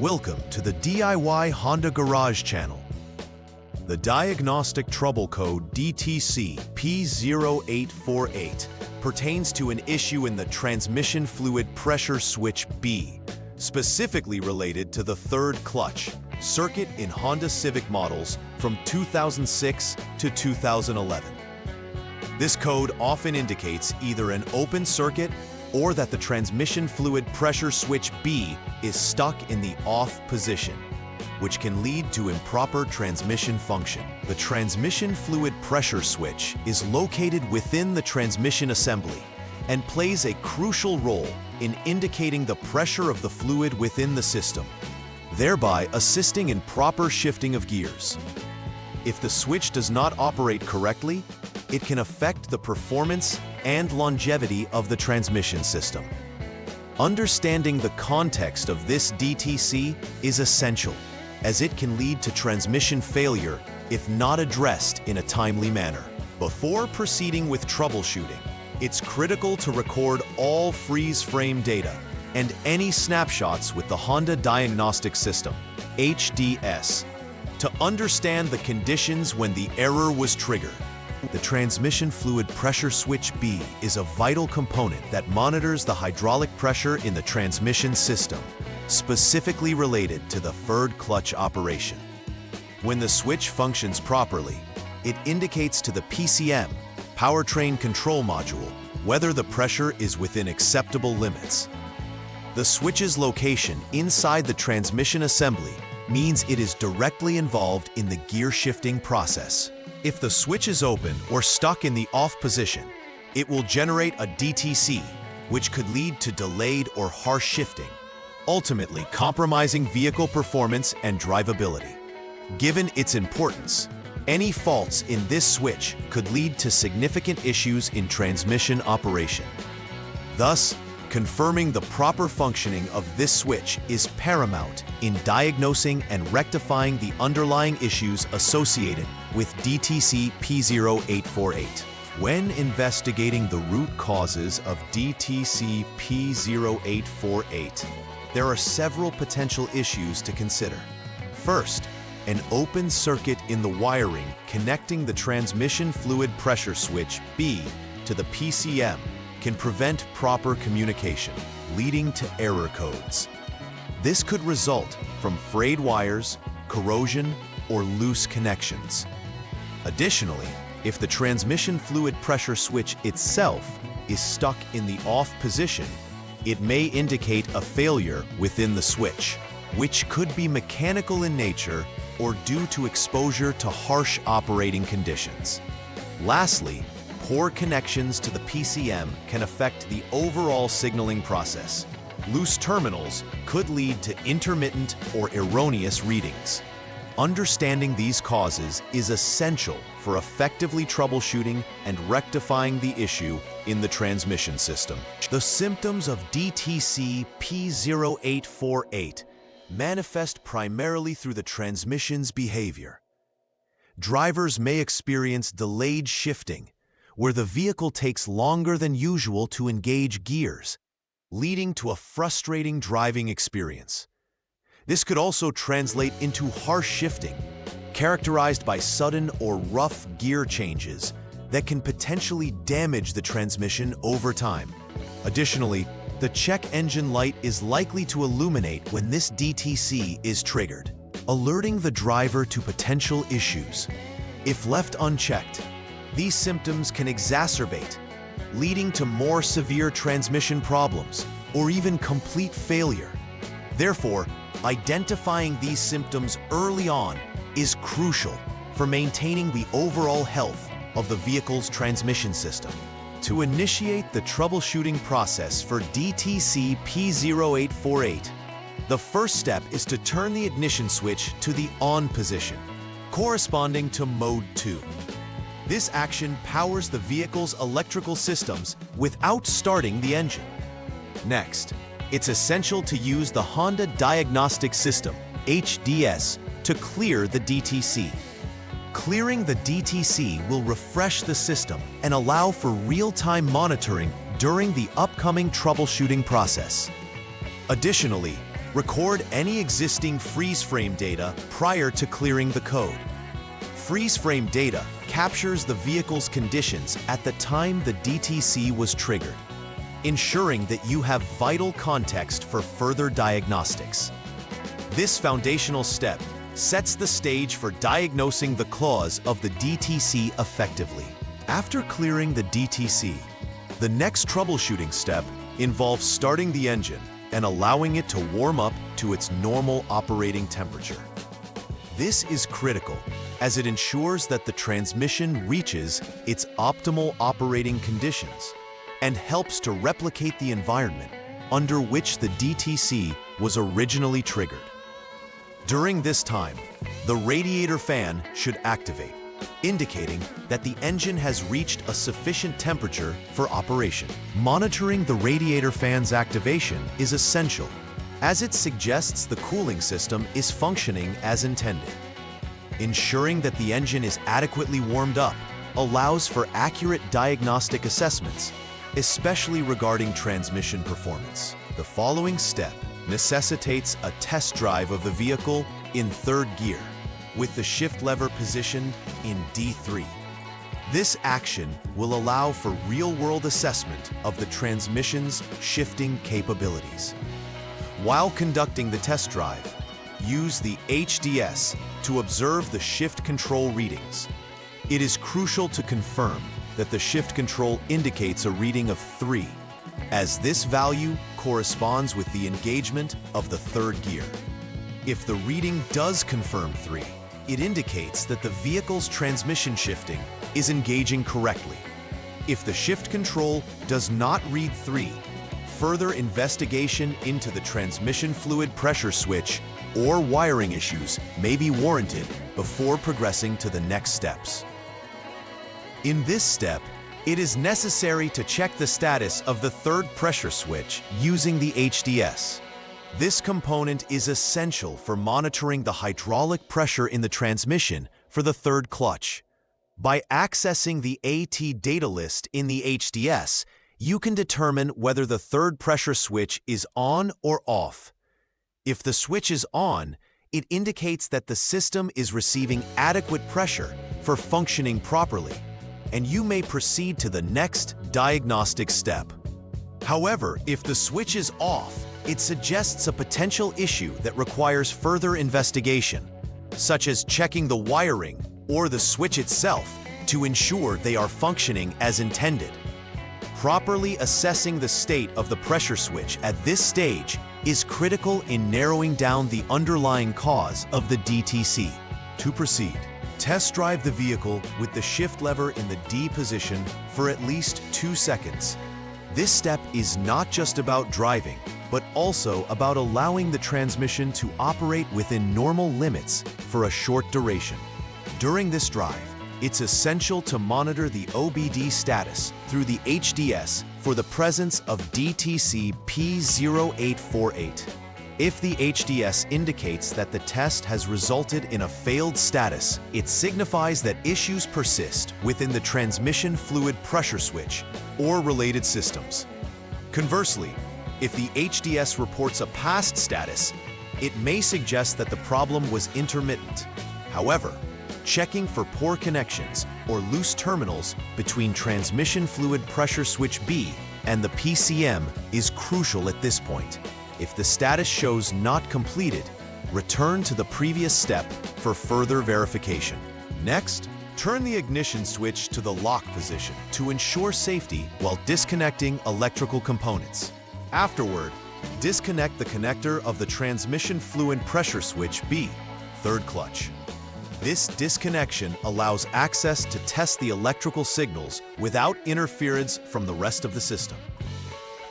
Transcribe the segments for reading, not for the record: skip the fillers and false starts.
Welcome to the DIY Honda Garage channel. The diagnostic trouble code DTC P0848 pertains to an issue in the transmission fluid pressure switch B, specifically related to the third clutch circuit in Honda Civic models from 2006 to 2011. This code often indicates either an open circuit or that the transmission fluid pressure switch B is stuck in the off position, which can lead to improper transmission function. The transmission fluid pressure switch is located within the transmission assembly and plays a crucial role in indicating the pressure of the fluid within the system, thereby assisting in proper shifting of gears. If the switch does not operate correctly, it can affect the performance and longevity of the transmission system. Understanding the context of this DTC is essential, as it can lead to transmission failure if not addressed in a timely manner. Before proceeding with troubleshooting, it's critical to record all freeze frame data and any snapshots with the Honda Diagnostic System, HDS, to understand the conditions when the error was triggered. The transmission fluid pressure switch B is a vital component that monitors the hydraulic pressure in the transmission system, specifically related to the third clutch operation. When the switch functions properly, it indicates to the PCM, powertrain control module, whether the pressure is within acceptable limits. The switch's location inside the transmission assembly means it is directly involved in the gear shifting process. If the switch is open or stuck in the off position, it will generate a DTC, which could lead to delayed or harsh shifting, ultimately compromising vehicle performance and drivability. Given its importance, any faults in this switch could lead to significant issues in transmission operation. Thus, confirming the proper functioning of this switch is paramount in diagnosing and rectifying the underlying issues associated with DTC P0848. When investigating the root causes of DTC P0848, there are several potential issues to consider. First, an open circuit in the wiring connecting the transmission fluid pressure switch B to the PCM can prevent proper communication, leading to error codes. This could result from frayed wires, corrosion, or loose connections. Additionally, if the transmission fluid pressure switch itself is stuck in the off position, it may indicate a failure within the switch, which could be mechanical in nature or due to exposure to harsh operating conditions. Lastly, poor connections to the PCM can affect the overall signaling process. Loose terminals could lead to intermittent or erroneous readings. Understanding these causes is essential for effectively troubleshooting and rectifying the issue in the transmission system. The symptoms of DTC P0848 manifest primarily through the transmission's behavior. Drivers may experience delayed shifting, where the vehicle takes longer than usual to engage gears, leading to a frustrating driving experience. This could also translate into harsh shifting, characterized by sudden or rough gear changes that can potentially damage the transmission over time. Additionally, the check engine light is likely to illuminate when this DTC is triggered, alerting the driver to potential issues. If left unchecked, these symptoms can exacerbate, leading to more severe transmission problems or even complete failure. Therefore, identifying these symptoms early on is crucial for maintaining the overall health of the vehicle's transmission system. To initiate the troubleshooting process for DTC P0848, the first step is to turn the ignition switch to the on position, corresponding to mode 2. This action powers the vehicle's electrical systems without starting the engine. Next, it's essential to use the Honda Diagnostic System, HDS, to clear the DTC. Clearing the DTC will refresh the system and allow for real-time monitoring during the upcoming troubleshooting process. Additionally, Record any existing freeze frame data prior to clearing the code. Freeze frame data captures the vehicle's conditions at the time the DTC was triggered, ensuring that you have vital context for further diagnostics. This foundational step sets the stage for diagnosing the cause of the DTC effectively. After clearing the DTC, the next troubleshooting step involves starting the engine and allowing it to warm up to its normal operating temperature. This is critical as it ensures that the transmission reaches its optimal operating conditions and helps to replicate the environment under which the DTC was originally triggered. During this time, the radiator fan should activate, indicating that the engine has reached a sufficient temperature for operation. Monitoring the radiator fan's activation is essential, as it suggests the cooling system is functioning as intended. Ensuring that the engine is adequately warmed up allows for accurate diagnostic assessments, especially regarding transmission performance. The following step necessitates a test drive of the vehicle in third gear, with the shift lever positioned in D3. This action will allow for real-world assessment of the transmission's shifting capabilities. While conducting the test drive, use the HDS to observe the shift control readings. It is crucial to confirm that the shift control indicates a reading of 3, as this value corresponds with the engagement of the third gear. If the reading does confirm 3, it indicates that the vehicle's transmission shifting is engaging correctly. If the shift control does not read 3, further investigation into the transmission fluid pressure switch or wiring issues may be warranted before progressing to the next steps. In this step, it is necessary to check the status of the third pressure switch using the HDS. This component is essential for monitoring the hydraulic pressure in the transmission for the third clutch. By accessing the AT data list in the HDS, you can determine whether the third pressure switch is on or off. If the switch is on, it indicates that the system is receiving adequate pressure for functioning properly, and you may proceed to the next diagnostic step. However, if the switch is off, it suggests a potential issue that requires further investigation, such as checking the wiring or the switch itself to ensure they are functioning as intended. Properly assessing the state of the pressure switch at this stage is critical in narrowing down the underlying cause of the DTC. To proceed, test drive the vehicle with the shift lever in the D position for at least 2 seconds. This step is not just about driving, but also about allowing the transmission to operate within normal limits for a short duration. During this drive, it's essential to monitor the OBD status through the HDS for the presence of DTC P0848. If the HDS indicates that the test has resulted in a failed status, it signifies that issues persist within the transmission fluid pressure switch or related systems. Conversely, if the HDS reports a passed status, it may suggest that the problem was intermittent. However, checking for poor connections or loose terminals between transmission fluid pressure switch B and the PCM is crucial at this point. If the status shows not completed, return to the previous step for further verification. Next, turn the ignition switch to the lock position to ensure safety while disconnecting electrical components. Afterward, disconnect the connector of the transmission fluid pressure switch B, third clutch. This disconnection allows access to test the electrical signals without interference from the rest of the system.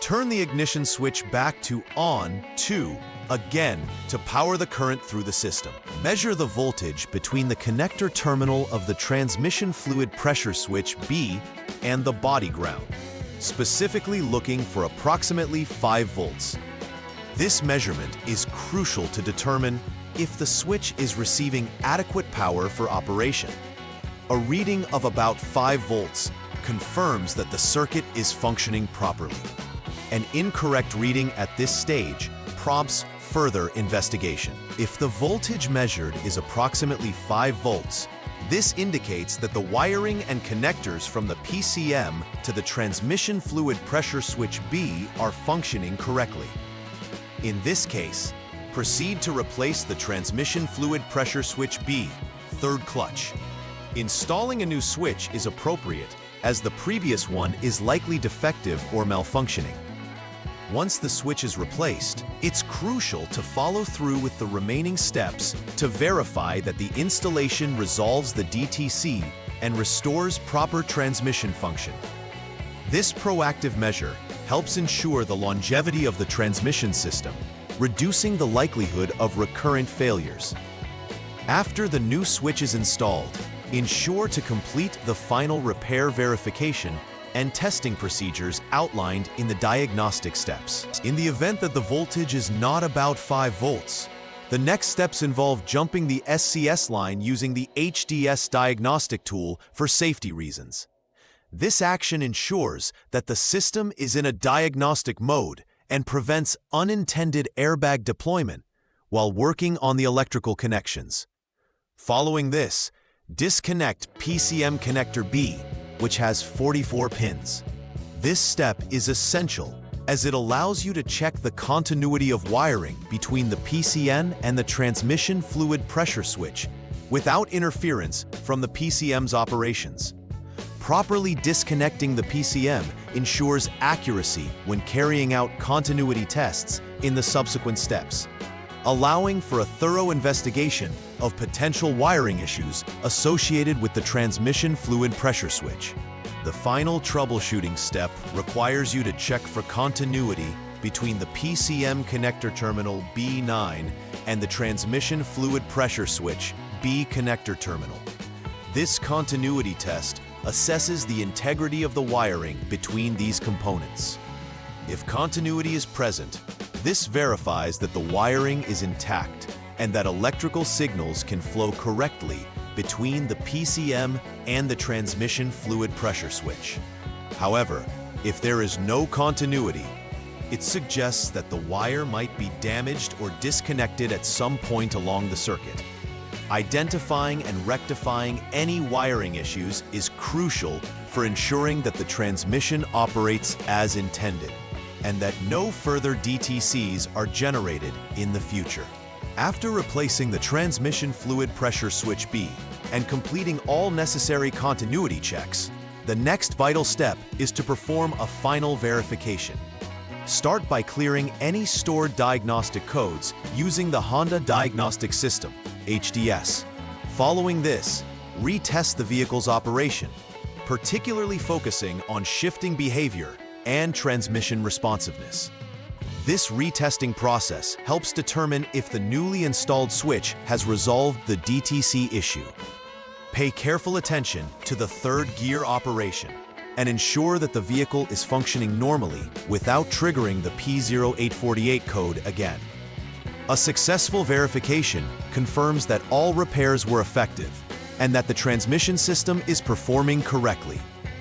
Turn the ignition switch back to on 2 again to power the current through the system. Measure the voltage between the connector terminal of the transmission fluid pressure switch B and the body ground, specifically looking for approximately 5 volts. This measurement is crucial to determine if the switch is receiving adequate power for operation. A reading of about 5 volts confirms that the circuit is functioning properly. An incorrect reading at this stage prompts further investigation. If the voltage measured is approximately 5 volts, this indicates that the wiring and connectors from the PCM to the transmission fluid pressure switch B are functioning correctly. In this case, proceed to replace the transmission fluid pressure switch B, third clutch. Installing a new switch is appropriate, as the previous one is likely defective or malfunctioning. Once the switch is replaced, it's crucial to follow through with the remaining steps to verify that the installation resolves the DTC and restores proper transmission function. This proactive measure helps ensure the longevity of the transmission system, reducing the likelihood of recurrent failures. After the new switch is installed, ensure to complete the final repair verification and testing procedures outlined in the diagnostic steps. In the event that the voltage is not about 5 volts, the next steps involve jumping the SCS line using the HDS diagnostic tool for safety reasons. This action ensures that the system is in a diagnostic mode and prevents unintended airbag deployment while working on the electrical connections. Following this, disconnect PCM connector B, which has 44 pins. This step is essential as it allows you to check the continuity of wiring between the PCM and the transmission fluid pressure switch without interference from the PCM's operations. Properly disconnecting the PCM ensures accuracy when carrying out continuity tests in the subsequent steps, allowing for a thorough investigation of potential wiring issues associated with the transmission fluid pressure switch. The final troubleshooting step requires you to check for continuity between the PCM connector terminal B9 and the transmission fluid pressure switch B connector terminal. This continuity test assesses the integrity of the wiring between these components. If continuity is present, this verifies that the wiring is intact and that electrical signals can flow correctly between the PCM and the transmission fluid pressure switch. However, if there is no continuity, it suggests that the wire might be damaged or disconnected at some point along the circuit. Identifying and rectifying any wiring issues is crucial for ensuring that the transmission operates as intended and that no further DTCs are generated in the future. After replacing the transmission fluid pressure switch B and completing all necessary continuity checks, the next vital step is to perform a final verification. Start by clearing any stored diagnostic codes using the Honda Diagnostic System, HDS. Following this, retest the vehicle's operation, particularly focusing on shifting behavior and transmission responsiveness. This retesting process helps determine if the newly installed switch has resolved the DTC issue. Pay careful attention to the third gear operation and ensure that the vehicle is functioning normally without triggering the P0848 code again. A successful verification confirms that all repairs were effective and that the transmission system is performing correctly.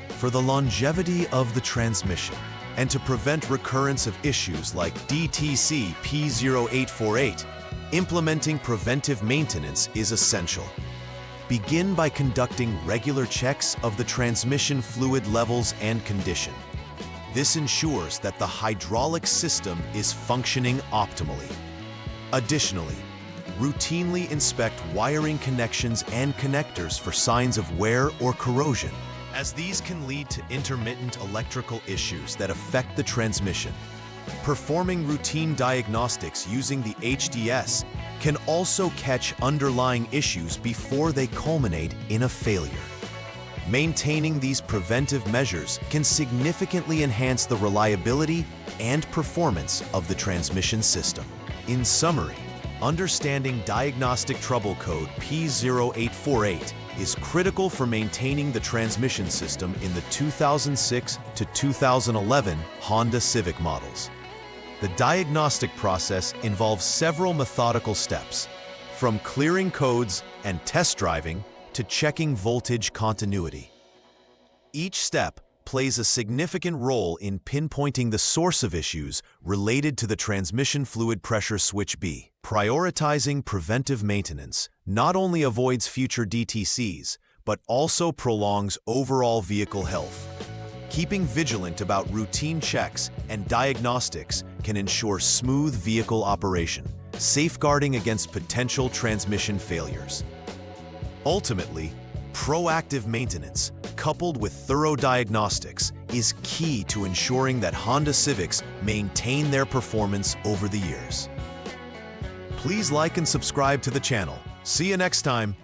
For the longevity of the transmission and to prevent recurrence of issues like DTC P0848, implementing preventive maintenance is essential. Begin by conducting regular checks of the transmission fluid levels and condition. This ensures that the hydraulic system is functioning optimally. Additionally, routinely inspect wiring connections and connectors for signs of wear or corrosion, as these can lead to intermittent electrical issues that affect the transmission. Performing routine diagnostics using the HDS can also catch underlying issues before they culminate in a failure. Maintaining these preventive measures can significantly enhance the reliability and performance of the transmission system. In summary, understanding diagnostic trouble code P0848 is critical for maintaining the transmission system in the 2006 to 2011 Honda Civic models. The diagnostic process involves several methodical steps, from clearing codes and test driving to checking voltage continuity. Each step plays a significant role in pinpointing the source of issues related to the transmission fluid pressure switch B. Prioritizing preventive maintenance not only avoids future DTCs, but also prolongs overall vehicle health. Keeping vigilant about routine checks and diagnostics can ensure smooth vehicle operation, safeguarding against potential transmission failures. Ultimately, proactive maintenance, coupled with thorough diagnostics, is key to ensuring that Honda Civics maintain their performance over the years. Please like and subscribe to the channel. See you next time.